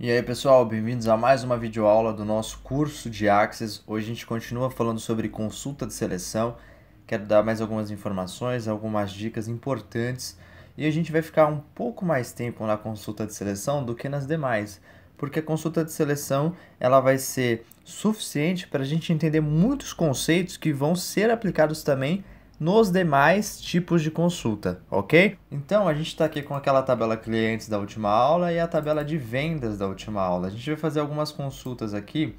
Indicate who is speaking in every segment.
Speaker 1: E aí pessoal, bem-vindos a mais uma videoaula do nosso curso de Access. Hoje a gente continua falando sobre consulta de seleção. Quero dar mais algumas informações, algumas dicas importantes. E a gente vai ficar um pouco mais tempo na consulta de seleção do que nas demais, porque a consulta de seleção ela vai ser suficiente para a gente entender muitos conceitos que vão ser aplicados também nos demais tipos de consulta, ok? Então, a gente está aqui com aquela tabela clientes da última aula e a tabela de vendas da última aula. A gente vai fazer algumas consultas aqui.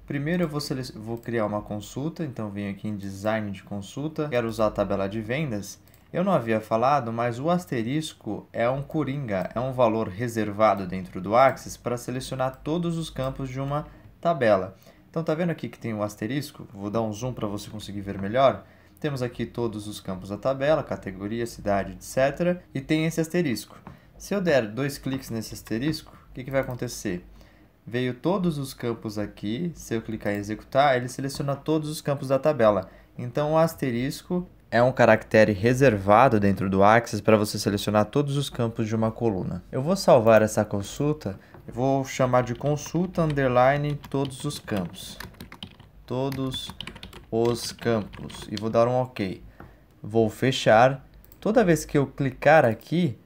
Speaker 1: Primeiro eu vou criar uma consulta, então venho aqui em design de consulta, quero usar a tabela de vendas. Eu não havia falado, mas o asterisco é um coringa, é um valor reservado dentro do Axis para selecionar todos os campos de uma tabela. Então, tá vendo aqui que tem o asterisco? Vou dar um zoom para você conseguir ver melhor. Temos aqui todos os campos da tabela, categoria, cidade, etc. E tem esse asterisco. Se eu der dois cliques nesse asterisco, o que vai acontecer? Veio todos os campos aqui, se eu clicar em executar, ele seleciona todos os campos da tabela. Então, o asterisco é um caractere reservado dentro do Axis para você selecionar todos os campos de uma coluna. Eu vou salvar essa consulta, eu vou chamar de consulta underline todos os campos. Todos os campos e vou dar um OK. Vou fechar. Toda vez que eu clicar aqui,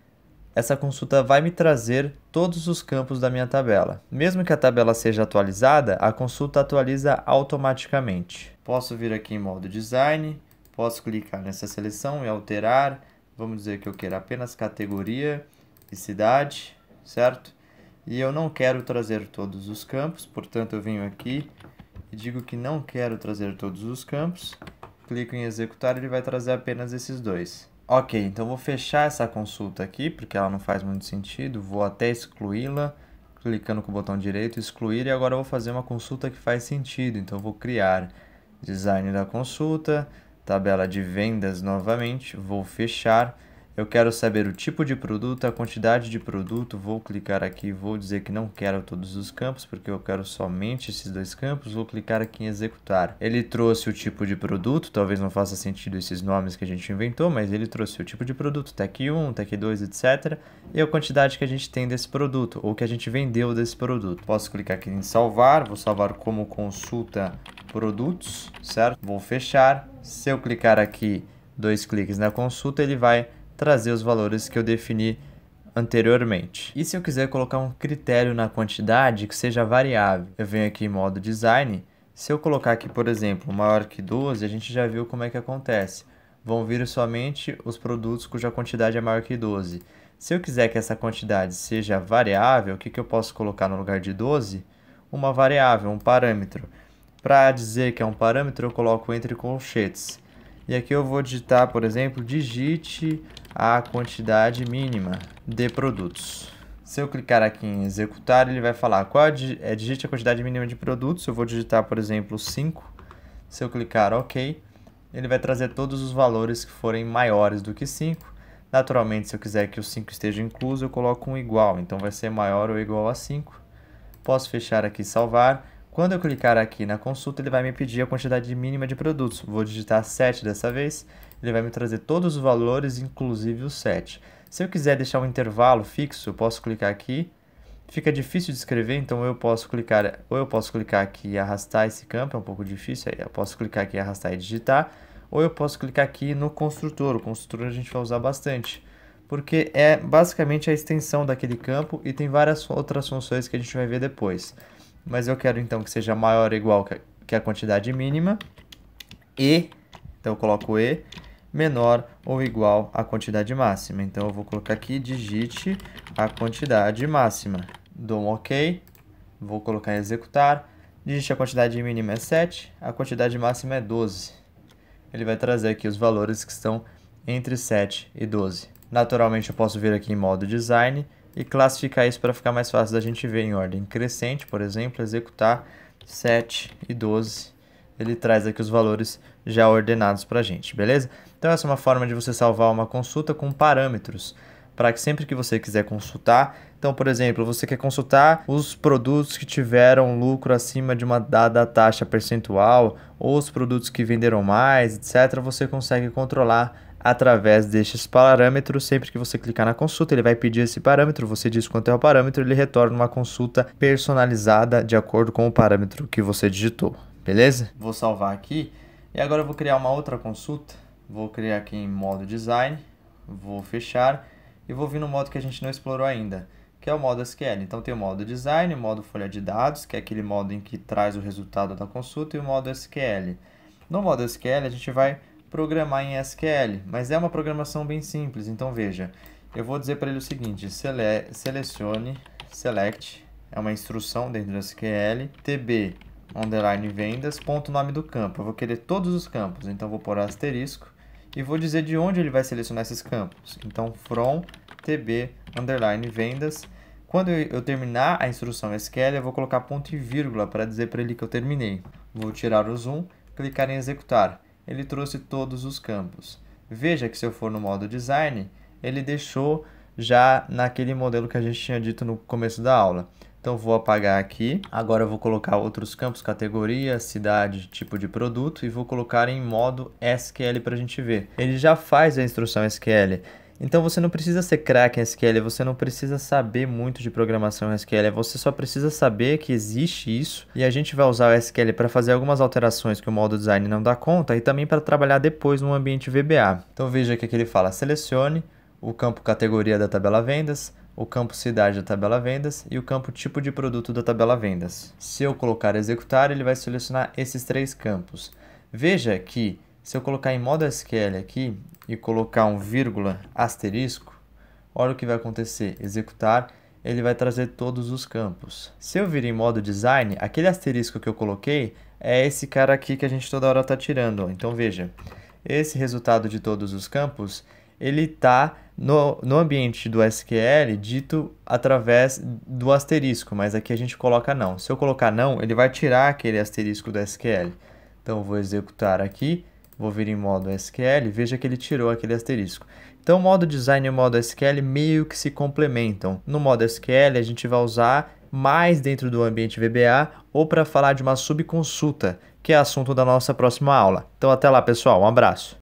Speaker 1: essa consulta vai me trazer todos os campos da minha tabela. Mesmo que a tabela seja atualizada, a consulta atualiza automaticamente. Posso vir aqui em modo design, posso clicar nessa seleção e alterar. Vamos dizer que eu quero apenas categoria e cidade, certo? E eu não quero trazer todos os campos, portanto eu venho aqui e digo que não quero trazer todos os campos. Clico em executar, ele vai trazer apenas esses dois. Ok, então vou fechar essa consulta aqui, porque ela não faz muito sentido. Vou até excluí-la, clicando com o botão direito, excluir, e agora eu vou fazer uma consulta que faz sentido. Então eu vou criar design da consulta, tabela de vendas novamente, vou fechar. Eu quero saber o tipo de produto, a quantidade de produto, vou clicar aqui, vou dizer que não quero todos os campos, porque eu quero somente esses dois campos, vou clicar aqui em executar. Ele trouxe o tipo de produto, talvez não faça sentido esses nomes que a gente inventou, mas ele trouxe o tipo de produto, TEC 1, TEC 2, etc. E a quantidade que a gente tem desse produto, ou que a gente vendeu desse produto. Posso clicar aqui em salvar, vou salvar como consulta produtos, certo? Vou fechar. Se eu clicar aqui, dois cliques na consulta, ele vai trazer os valores que eu defini anteriormente. E se eu quiser colocar um critério na quantidade que seja variável? Eu venho aqui em modo design. Se eu colocar aqui, por exemplo, maior que 12, a gente já viu como é que acontece. Vão vir somente os produtos cuja quantidade é maior que 12. Se eu quiser que essa quantidade seja variável, o que eu posso colocar no lugar de 12? Uma variável, um parâmetro. Para dizer que é um parâmetro, eu coloco entre colchetes. E aqui eu vou digitar, por exemplo, digite a quantidade mínima de produtos. Se eu clicar aqui em executar, ele vai falar digite a quantidade mínima de produtos. Eu vou digitar, por exemplo, 5. Se eu clicar OK, ele vai trazer todos os valores que forem maiores do que 5. Naturalmente, se eu quiser que o 5 esteja incluso, eu coloco um igual. Então, vai ser maior ou igual a 5. Posso fechar aqui e salvar. Quando eu clicar aqui na consulta, ele vai me pedir a quantidade mínima de produtos. Vou digitar 7 dessa vez. Ele vai me trazer todos os valores, inclusive o 7. Se eu quiser deixar um intervalo fixo, eu posso clicar aqui. Fica difícil de escrever, então eu posso clicar aqui e arrastar esse campo, é um pouco difícil. Aí eu posso clicar aqui, arrastar e digitar. Ou eu posso clicar aqui no construtor. O construtor a gente vai usar bastante, porque é basicamente a extensão daquele campo e tem várias outras funções que a gente vai ver depois. Mas eu quero então que seja maior ou igual que a quantidade mínima e, então eu coloco e, menor ou igual à quantidade máxima. Então eu vou colocar aqui, digite a quantidade máxima. Dou um OK, vou colocar em executar, digite a quantidade mínima é 7, a quantidade máxima é 12. Ele vai trazer aqui os valores que estão entre 7 e 12. Naturalmente eu posso vir aqui em modo design e classificar isso para ficar mais fácil da gente ver em ordem crescente, por exemplo, executar 7 e 12. Ele traz aqui os valores já ordenados para a gente, beleza? Então essa é uma forma de você salvar uma consulta com parâmetros, para que sempre que você quiser consultar, então, por exemplo, você quer consultar os produtos que tiveram lucro acima de uma dada taxa percentual, ou os produtos que venderam mais, etc., você consegue controlar através destes parâmetros. Sempre que você clicar na consulta, ele vai pedir esse parâmetro, você diz quanto é o parâmetro, ele retorna uma consulta personalizada de acordo com o parâmetro que você digitou, beleza? Vou salvar aqui e agora eu vou criar uma outra consulta. Vou criar aqui em modo design, vou fechar e vou vir no modo que a gente não explorou ainda, que é o modo SQL. Então tem o modo design, o modo folha de dados, que é aquele modo em que traz o resultado da consulta, e o modo SQL. No modo SQL a gente vai programar em SQL, mas é uma programação bem simples. Então veja, eu vou dizer para ele o seguinte: selecione, select, é uma instrução dentro do SQL, tb underline vendas, ponto nome do campo. Eu vou querer todos os campos, então vou pôr asterisco e vou dizer de onde ele vai selecionar esses campos. Então from tb underline vendas. Quando eu terminar a instrução SQL, eu vou colocar ponto e vírgula para dizer para ele que eu terminei. Vou tirar o zoom, clicar em executar. Ele trouxe todos os campos. Veja que se eu for no modo design, ele deixou já naquele modelo que a gente tinha dito no começo da aula. Então vou apagar aqui. Agora eu vou colocar outros campos, categoria, cidade, tipo de produto, e vou colocar em modo SQL para a gente ver. Ele já faz a instrução SQL. Então você não precisa ser craque em SQL, você não precisa saber muito de programação em SQL, você só precisa saber que existe isso, e a gente vai usar o SQL para fazer algumas alterações que o modo design não dá conta e também para trabalhar depois no ambiente VBA. Então veja aqui que ele fala: selecione o campo categoria da tabela vendas, o campo cidade da tabela vendas e o campo tipo de produto da tabela vendas. Se eu colocar executar, ele vai selecionar esses três campos. Veja que se eu colocar em modo SQL aqui e colocar um vírgula asterisco, olha o que vai acontecer. Executar, ele vai trazer todos os campos. Se eu vir em modo design, aquele asterisco que eu coloquei é esse cara aqui que a gente toda hora está tirando. Então veja, esse resultado de todos os campos, ele está no ambiente do SQL dito através do asterisco, mas aqui a gente coloca não. Se eu colocar não, ele vai tirar aquele asterisco do SQL. Então eu vou executar aqui. Vou vir em modo SQL, veja que ele tirou aquele asterisco. Então o modo design e o modo SQL meio que se complementam. No modo SQL a gente vai usar mais dentro do ambiente VBA ou para falar de uma subconsulta, que é assunto da nossa próxima aula. Então até lá, pessoal, um abraço.